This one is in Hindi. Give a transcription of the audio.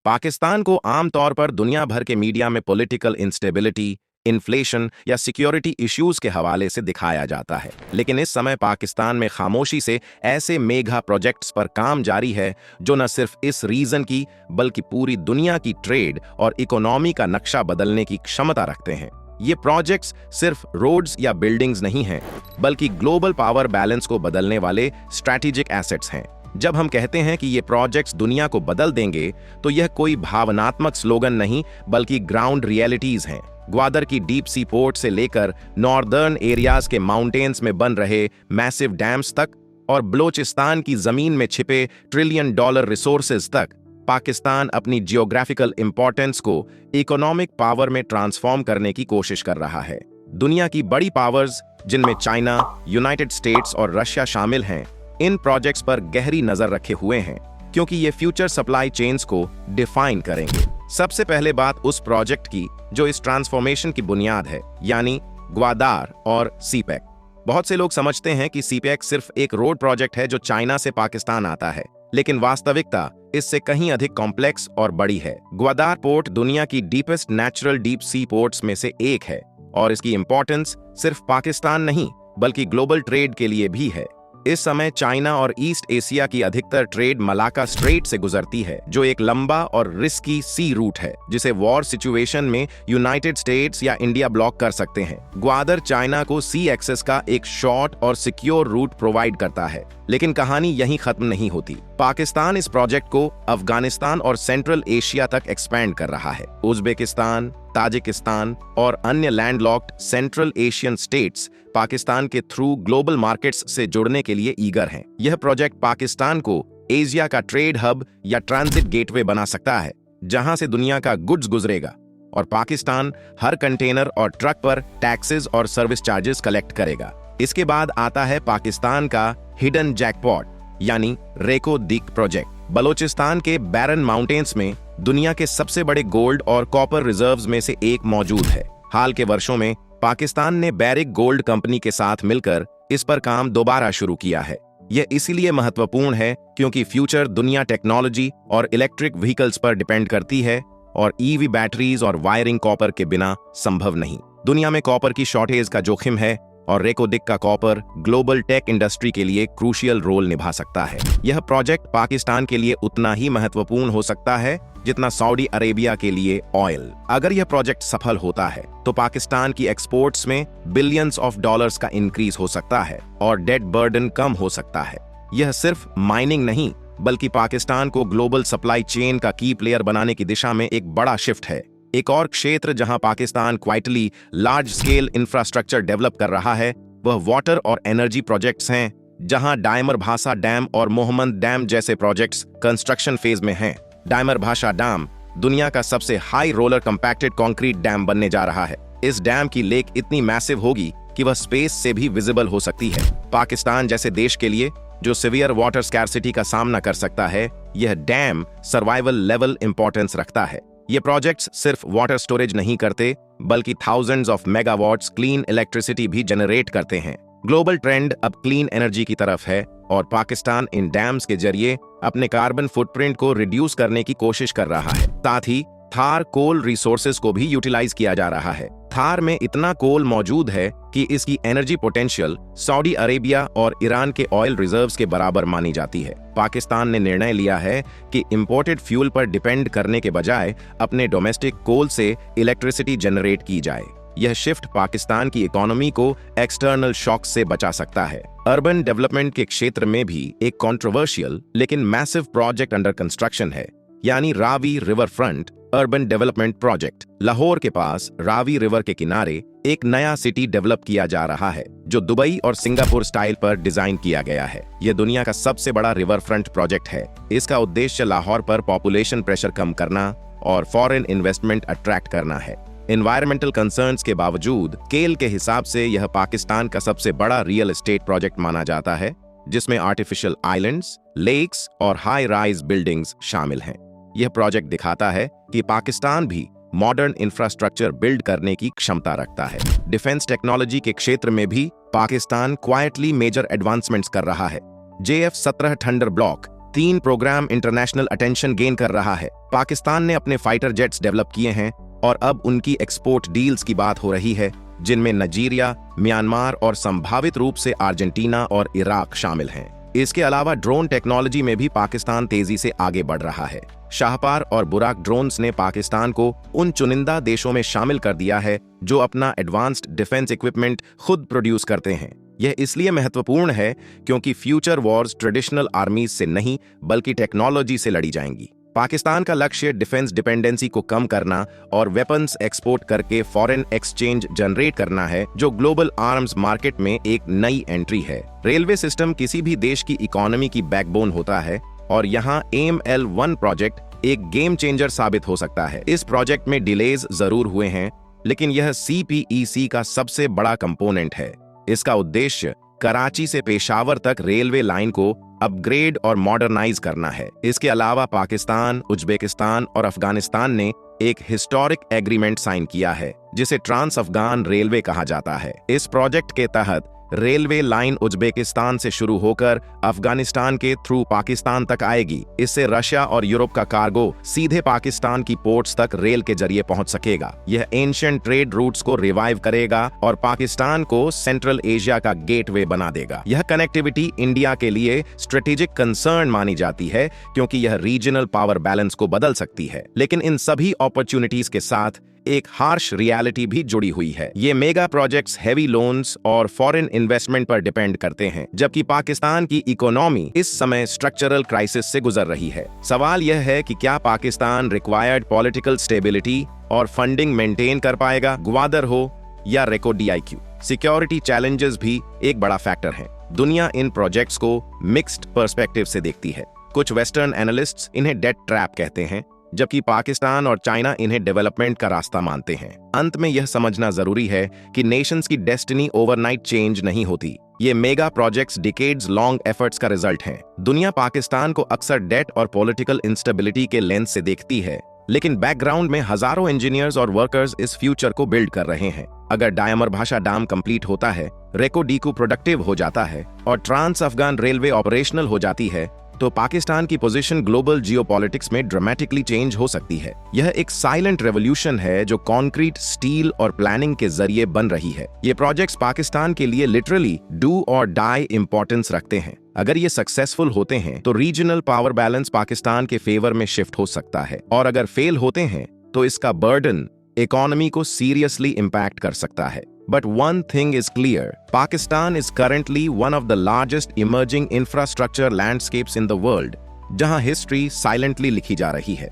पाकिस्तान को आमतौर पर दुनिया भर के मीडिया में पॉलिटिकल इंस्टेबिलिटी, इन्फ्लेशन या सिक्योरिटी इश्यूज के हवाले से दिखाया जाता है, लेकिन इस समय पाकिस्तान में खामोशी से ऐसे मेगा प्रोजेक्ट्स पर काम जारी है जो न सिर्फ इस रीजन की बल्कि पूरी दुनिया की ट्रेड और इकोनॉमी का नक्शा बदलने की क्षमता रखते हैं। ये प्रोजेक्ट्स सिर्फ रोड्स या बिल्डिंग्स नहीं हैं, बल्कि ग्लोबल पावर बैलेंस को बदलने वाले स्ट्रैटेजिक एसेट्स हैं। जब हम कहते हैं कि ये प्रोजेक्ट्स दुनिया को बदल देंगे, तो यह कोई भावनात्मक स्लोगन नहीं बल्कि ग्राउंड रियलिटीज हैं। ग्वादर की डीप सी पोर्ट से लेकर नॉर्दर्न एरियाज के माउंटेन्स में बन रहे मैसिव डैम्स तक और बलोचिस्तान की जमीन में छिपे $1 ट्रिलियन रिसोर्सेज तक, पाकिस्तान अपनी जियोग्राफिकल इंपॉर्टेंस को इकोनॉमिक पावर में ट्रांसफॉर्म करने की कोशिश कर रहा है। दुनिया की बड़ी पावर्स, जिनमें चाइना, यूनाइटेड स्टेट्स और रशिया शामिल हैं, इन प्रोजेक्ट्स पर गहरी नजर रखे हुए हैं, क्योंकि ये फ्यूचर सप्लाई चेन्स को डिफाइन करेंगे। सबसे पहले बात उस प्रोजेक्ट की जो इस ट्रांसफॉर्मेशन की बुनियाद है, यानी ग्वादार और सीपेक। बहुत से लोग समझते हैं कि सीपेक सिर्फ एक रोड प्रोजेक्ट है जो चाइना से पाकिस्तान आता है, लेकिन वास्तविकता इससे कहीं अधिक कॉम्प्लेक्स और बड़ी है। ग्वादार पोर्ट दुनिया की deepest natural deep sea ports में से एक है और इसकी इंपॉर्टेंस सिर्फ पाकिस्तान नहीं बल्कि ग्लोबल ट्रेड के लिए भी है। इस समय चाइना और ईस्ट एशिया की अधिकतर ट्रेड मलाका स्ट्रेट से गुजरती है, जो एक लंबा और रिस्की सी रूट है जिसे वॉर सिचुएशन में यूनाइटेड स्टेट्स या इंडिया ब्लॉक कर सकते हैं। ग्वादर चाइना को सी एक्सेस का एक शॉर्ट और सिक्योर रूट प्रोवाइड करता है, लेकिन कहानी यहीं खत्म नहीं होती। पाकिस्तान इस प्रोजेक्ट को अफगानिस्तान और सेंट्रल एशिया तक एक्सपेंड कर रहा है। उज्बेकिस्तान, ताजिकिस्तान और अन्य landlocked central Asian states Pakistan के थ्रू ग्लोबल मार्केट्स से जुड़ने के लिए ईगर हैं। यह प्रोजेक्ट पाकिस्तान को एशिया का ट्रेड हब या ट्रांजिट गेटवे बना सकता है, जहां से दुनिया का गुड्स गुजरेगा और पाकिस्तान हर कंटेनर और ट्रक पर टैक्सेस और सर्विस चार्जेस कलेक्ट करेगा। इसके बाद आता है पाकिस्तान का हिडन जैकपॉट यानी रेको दिक प्रोजेक्ट। बलोचिस्तान के बैरन माउंटेन्स में दुनिया के सबसे बड़े गोल्ड और कॉपर रिजर्व्स में से एक मौजूद है। हाल के वर्षों में पाकिस्तान ने बैरिक गोल्ड कंपनी के साथ मिलकर इस पर काम दोबारा शुरू किया है। यह इसलिए महत्वपूर्ण है क्योंकि फ्यूचर दुनिया टेक्नोलॉजी और इलेक्ट्रिक व्हीकल्स पर डिपेंड करती है और ईवी बैटरीज और वायरिंग कॉपर के बिना संभव नहीं। दुनिया में कॉपर की शॉर्टेज का जोखिम है और रेकोदिक का कॉपर ग्लोबल टेक इंडस्ट्री के लिए क्रूशियल रोल निभा सकता है। यह प्रोजेक्ट पाकिस्तान के लिए उतना ही महत्वपूर्ण हो सकता है जितना सऊदी अरेबिया के लिए ऑयल। अगर यह प्रोजेक्ट सफल होता है तो पाकिस्तान की एक्सपोर्ट्स में बिलियंस ऑफ डॉलर्स का इंक्रीज हो सकता है और डेट बर्डन कम हो सकता है। यह सिर्फ माइनिंग नहीं बल्कि पाकिस्तान को ग्लोबल सप्लाई चेन का की प्लेयर बनाने की दिशा में एक बड़ा शिफ्ट है। एक और क्षेत्र जहां Pakistan quietly large scale infrastructure develop कर रहा है वह वाटर और एनर्जी प्रोजेक्ट्स हैं, जहां डायमर भाषा डैम और मोहम्मद डैम जैसे प्रोजेक्ट्स कंस्ट्रक्शन फेज में हैं। डायमर भाषा डैम दुनिया का सबसे high roller compacted concrete dam बनने जा रहा है। इस डैम की लेक इतनी मैसिव होगी कि वह स्पेस से भी विजिबल हो सकती है। पाकिस्तान जैसे देश के लिए जो सिवियर वाटर स्कैर्सिटी का सामना कर सकता है, यह डैम सर्वाइवल लेवल इंपॉर्टेंस रखता है। ये प्रोजेक्ट्स सिर्फ वाटर स्टोरेज नहीं करते बल्कि thousands of megawatts clean electricity भी जनरेट करते हैं। ग्लोबल ट्रेंड अब क्लीन एनर्जी की तरफ है और पाकिस्तान इन डैम्स के जरिए अपने कार्बन फुटप्रिंट को रिड्यूस करने की कोशिश कर रहा है। साथ ही थार कोल रिसोर्सेज को भी यूटिलाइज किया जा रहा है। थार में इतना कोल मौजूद है कि इसकी एनर्जी पोटेंशियल सऊदी अरेबिया और ईरान के ऑयल रिजर्व्स के बराबर मानी जाती है। पाकिस्तान ने निर्णय लिया है कि इंपोर्टेड फ्यूल पर डिपेंड करने के बजाय अपने डोमेस्टिक कोल से इलेक्ट्रिसिटी जनरेट की जाए। यह शिफ्ट पाकिस्तान की इकोनॉमी को एक्सटर्नल शॉक से बचा सकता है। अर्बन डेवलपमेंट के क्षेत्र में भी एक कंट्रोवर्शियल लेकिन मैसिव प्रोजेक्ट अंडर कंस्ट्रक्शन है, यानी Ravi river front urban development project. Lahore के पास रावी रिवर के किनारे एक नया सिटी डेवलप किया जा रहा है जो दुबई और सिंगापुर स्टाइल पर डिजाइन किया गया है। यह दुनिया का सबसे बड़ा रिवर फ्रंट प्रोजेक्ट है। इसका उद्देश्य लाहौर पर पॉपुलेशन प्रेशर कम करना और फॉरेन इन्वेस्टमेंट अट्रैक्ट करना है। एनवायरमेंटल कंसर्न्स के बावजूद स्केल के हिसाब से यह पाकिस्तान का सबसे बड़ा रियल एस्टेट प्रोजेक्ट माना जाता है, जिसमें आर्टिफिशियल आइलैंड्स, लेक्स और हाई राइज बिल्डिंग्स शामिल हैं। यह प्रोजेक्ट दिखाता है कि पाकिस्तान भी मॉडर्न इंफ्रास्ट्रक्चर बिल्ड करने की क्षमता रखता है। डिफेंस टेक्नोलॉजी के क्षेत्र में भी पाकिस्तान क्वाइटली मेजर एडवांसमेंट्स कर रहा है। JF-17 thunder block 3 programme international attention gain कर रहा है। पाकिस्तान ने अपने फाइटर जेट्स डेवलप किए हैं और अब उनकी एक्सपोर्ट डील्स की बात हो रही है, जिनमें नाइजीरिया, म्यांमार और संभावित रूप से अर्जेंटीना और इराक शामिल हैं। इसके अलावा ड्रोन टेक्नोलॉजी में भी पाकिस्तान तेजी से आगे बढ़ रहा है। शाहपार और बुराक ड्रोन्स ने पाकिस्तान को उन चुनिंदा देशों में शामिल कर दिया है जो अपना एडवांस्ड डिफेंस इक्विपमेंट खुद प्रोड्यूस करते हैं। यह इसलिए महत्वपूर्ण है क्योंकि फ्यूचर वॉर्स ट्रेडिशनल आर्मीज से नहीं बल्कि टेक्नोलॉजी से लड़ी जाएंगी। पाकिस्तान का लक्ष्य डिफेंस डिपेंडेंसी को कम करना और वेपन्स एक्सपोर्ट करके फॉरेन एक्सचेंज जनरेट करना है, जो ग्लोबल आर्म्स मार्केट में एक नई एंट्री है। रेलवे सिस्टम किसी भी देश की इकोनॉमी की बैकबोन होता है और यहाँ AML-1 प्रोजेक्ट एक गेम चेंजर साबित हो सकता है। इस प्रोजेक्ट में डिलेज जरूर हुए हैं, लेकिन यह CPEC का सबसे बड़ा कंपोनेंट है। इसका उद्देश्य कराची से पेशावर तक रेलवे लाइन को अपग्रेड और मॉडर्नाइज करना है। इसके अलावा पाकिस्तान, उज्बेकिस्तान और अफगानिस्तान ने एक हिस्टोरिक एग्रीमेंट साइन किया है जिसे ट्रांस अफगान रेलवे कहा जाता है। इस प्रोजेक्ट के तहत रेलवे लाइन उज्बेकिस्तान से शुरू होकर अफगानिस्तान के थ्रू पाकिस्तान तक आएगी। इससे रशिया और यूरोप का कार्गो सीधे पाकिस्तान की पोर्ट्स तक रेल के जरिए पहुंच सकेगा। यह एंशिएंट ट्रेड रूट्स को रिवाइव करेगा और पाकिस्तान को सेंट्रल एशिया का गेटवे बना देगा। यह कनेक्टिविटी इंडिया के लिए स्ट्रेटेजिक कंसर्न मानी जाती है क्योंकि यह रीजनल पावर बैलेंस को बदल सकती है। लेकिन इन सभी अपॉर्चुनिटीज के साथ एक हार्श रियलिटी भी जुड़ी हुई है। ये मेगा प्रोजेक्ट्स हैवी लोन्स और फॉरेन इन्वेस्टमेंट पर डिपेंड करते हैं, जबकि पाकिस्तान की इकोनॉमी इस समय स्ट्रक्चरल क्राइसिस से गुजर रही है। सवाल यह है कि क्या पाकिस्तान रिक्वायर्ड पॉलिटिकल स्टेबिलिटी और फंडिंग मेंटेन कर पाएगा, ग्वादर हो या रेको DIQ। सिक्योरिटी चैलेंजेस भी एक बड़ा फैक्टर है। दुनिया इन प्रोजेक्ट्स को मिक्स्ड पर्सपेक्टिव से देखती है। कुछ वेस्टर्न एनालिस्ट्स इन्हें डेट ट्रैप कहते हैं, जबकि पाकिस्तान और चाइना इन्हें डेवलपमेंट का रास्ता मानते हैं। अंत में यह समझना जरूरी है कि नेशंस की डेस्टिनी ओवरनाइट चेंज नहीं होती। ये mega projects decades long efforts का रिजल्ट हैं। दुनिया पाकिस्तान को अक्सर डेट और पॉलिटिकल इंस्टेबिलिटी के लेंस से देखती है, लेकिन बैकग्राउंड में हजारों इंजीनियर्स और वर्कर्स इस फ्यूचर को बिल्ड कर रहे हैं। अगर डायमर भाषा डैम कंप्लीट होता है, रेको DIQ प्रोडक्टिव हो जाता है और ट्रांस अफगान रेलवे ऑपरेशनल हो जाती है, तो पाकिस्तान की पोजीशन ग्लोबल जियोपॉलिटिक्स में ड्रामेटिकली चेंज हो सकती है। यह एक साइलेंट रेवोल्यूशन है जो कंक्रीट, स्टील और प्लानिंग के जरिए बन रही है। ये प्रोजेक्ट्स पाकिस्तान के लिए लिटरली डू और डाई इंपॉर्टेंस रखते हैं। अगर ये सक्सेसफुल होते हैं तो रीजनल पावर बैलेंस पाकिस्तान के फेवर में शिफ्ट हो सकता है, और अगर फेल होते हैं तो इसका बर्डन इकोनॉमी को सीरियसली इंपैक्ट कर सकता है। But one thing is clear, Pakistan is currently one of the largest emerging infrastructure landscapes in the world, जहां हिस्ट्री साइलेंटली लिखी जा रही है।